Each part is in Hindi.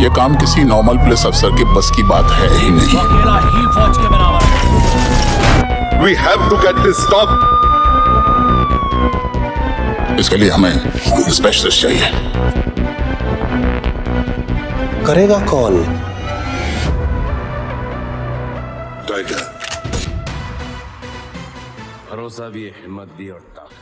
ये काम किसी नॉर्मल पुलिस अफसर के बस की बात है ही नहीं। अकेला ही फौज के बराबर है। We have to get this stopped. इसके लिए हमें स्पेशलिस्ट चाहिए। करेगा कौन? टाइगर। भरोसा भी है, हिम्मत भी और ताकत।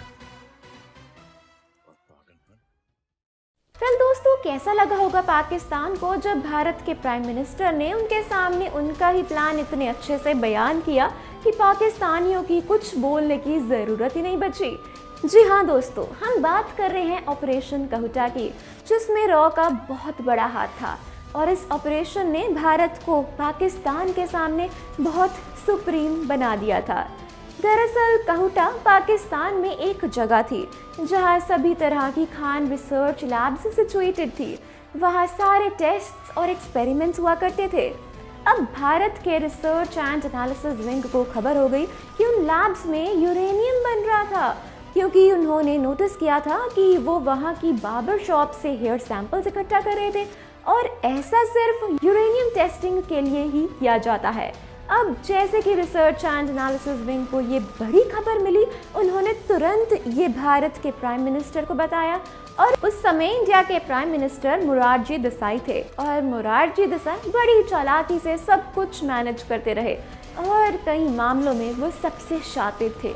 फिर दोस्तों, कैसा लगा होगा पाकिस्तान को जब भारत के प्राइम मिनिस्टर ने उनके सामने उनका ही प्लान इतने अच्छे से बयान किया कि पाकिस्तानियों की कुछ बोलने की ज़रूरत ही नहीं बची। जी हाँ दोस्तों, हम बात कर रहे हैं ऑपरेशन कहूटा की, जिसमें रॉ का बहुत बड़ा हाथ था और इस ऑपरेशन ने भारत को पाकिस्तान के सामने बहुत सुप्रीम बना दिया था। दरअसल कहूटा पाकिस्तान में एक जगह थी जहां सभी तरह की खान रिसर्च लैब्स सिचुएटेड थी। वहां सारे टेस्ट्स और एक्सपेरिमेंट्स हुआ करते थे। अब भारत के रिसर्च एंड एनालिसिस विंग को खबर हो गई कि उन लैब्स में यूरेनियम बन रहा था, क्योंकि उन्होंने नोटिस किया था कि वो वहाँ की बार्बर शॉप से हेयर सैंपल्स इकट्ठा कर रहे थे और ऐसा सिर्फ यूरेनियम टेस्टिंग के लिए ही किया जाता है। अब जैसे कि रिसर्च एंड एनालिसिस विंग को ये बड़ी खबर मिली, उन्होंने तुरंत ये भारत के प्राइम मिनिस्टर को बताया और उस समय इंडिया के प्राइम मिनिस्टर मोरारजी देसाई थे और मोरारजी देसाई बड़ी चालाकी से सब कुछ मैनेज करते रहे और कई मामलों में वो सबसे शातिर थे।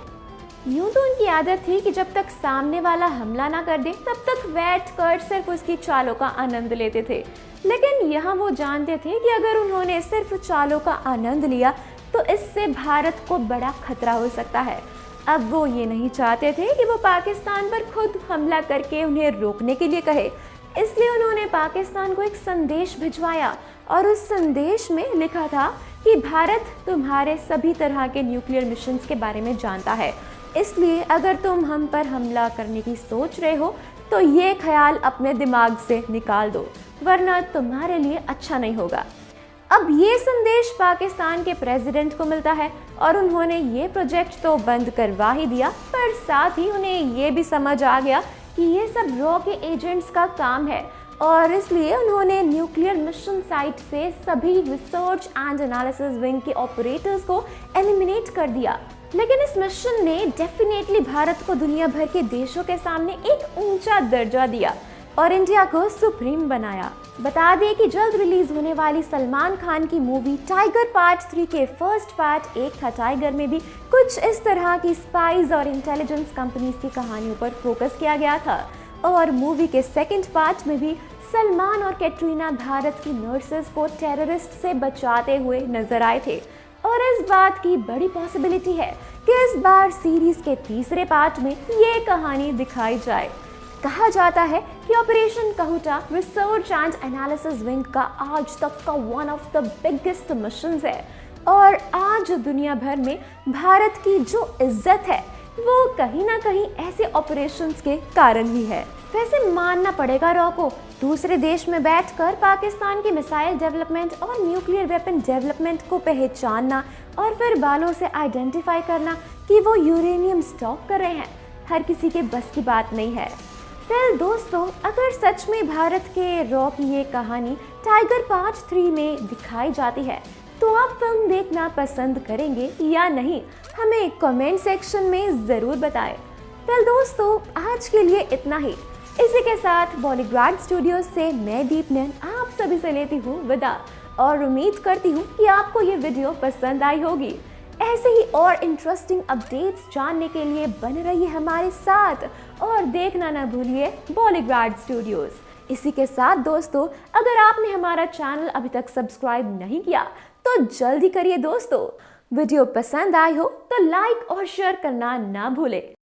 यूँ तो उनकी आदत थी कि जब तक सामने वाला हमला ना कर दे तब तक बैठकर सिर्फ उसकी चालों का आनंद लेते थे, लेकिन यहाँ वो जानते थे कि अगर उन्होंने सिर्फ चालों का आनंद लिया तो इससे भारत को बड़ा खतरा हो सकता है। अब वो ये नहीं चाहते थे कि वो पाकिस्तान पर खुद हमला करके उन्हें रोकने के लिए कहे, इसलिए उन्होंने पाकिस्तान को एक संदेश भिजवाया और उस संदेश में लिखा था कि भारत तुम्हारे सभी तरह के न्यूक्लियर मिशंस के बारे में जानता है, इसलिए अगर तुम हम पर हमला करने की सोच रहे हो तो ये ख्याल अपने दिमाग से निकाल दो, वरना तुम्हारे लिए अच्छा नहीं होगा। अब ये संदेश पाकिस्तान के प्रेसिडेंट को मिलता है और उन्होंने ये प्रोजेक्ट तो बंद करवा ही दिया, पर साथ ही उन्हें ये भी समझ आ गया कि ये सब रॉ के एजेंट्स का काम है और इसलिए उन्होंने न्यूक्लियर मिशन साइट से सभी रिसर्च एंड एनालिसिस विंग के ऑपरेटर्स को एलिमिनेट कर दिया। लेकिन इस मिशन ने डेफिनेटली भारत को दुनिया भर के देशों के सामने एक ऊंचा दर्जा दिया और इंडिया को सुप्रीम बनाया। बता दें कि जल्द रिलीज होने वाली सलमान खान की मूवी टाइगर पार्ट 3 के फर्स्ट पार्ट एक था टाइगर में भी कुछ इस तरह की स्पाइज और इंटेलिजेंस कंपनीज की कहानियों पर फोकस किया गया था और मूवी के सेकंड पार्ट में भी सलमान और कैटरीना भारत की नर्सेस को टेररिस्ट से बचाते हुए नजर आए थे और इस बात की बड़ी पॉसिबिलिटी है कि इस बार सीरीज के तीसरे पार्ट में ये कहानी दिखाई जाए। कहा जाता है कि operation Kahuta research and analysis wing का आज तक का one of the biggest missions है और आज दुनिया भर में भारत की जो इज्जत है वो कहीं ना कहीं ऐसे ऑपरेशंस के कारण ही है। वैसे मानना पड़ेगा रॉ को, दूसरे देश में बैठकर पाकिस्तान की मिसाइल डेवलपमेंट और न्यूक्लियर वेपन डेवलपमेंट को पहचानना और फिर बालों से आइडेंटिफाई करना कि वो यूरेनियम स्टॉक कर रहे हैं, हर किसी के बस की बात नहीं है। फिर दोस्तों, अगर सच में भारत के रॉ की ये कहानी टाइगर पार्ट 3 में दिखाई जाती है तो आप फिल्म देखना पसंद करेंगे या नहीं, हमें कमेंट सेक्शन में ज़रूर बताएं। फिर दोस्तों, आज के लिए इतना ही। इसी के साथ बॉलीग्राड स्टूडियो से मैं दीपनयन आप सभी से लेती हूँ विदा और उम्मीद करती हूँ कि आपको ये वीडियो पसंद आई होगी। ऐसे ही और इंटरेस्टिंग अपडेट्स जानने के लिए बने रहिए हमारे साथ और देखना ना भूलिए बॉलीग्राड स्टूडियोज। इसी के साथ दोस्तों, अगर आपने हमारा चैनल अभी तक सब्सक्राइब नहीं किया तो जल्दी करिए दोस्तों। वीडियो पसंद आई हो तो लाइक और शेयर करना ना भूलें।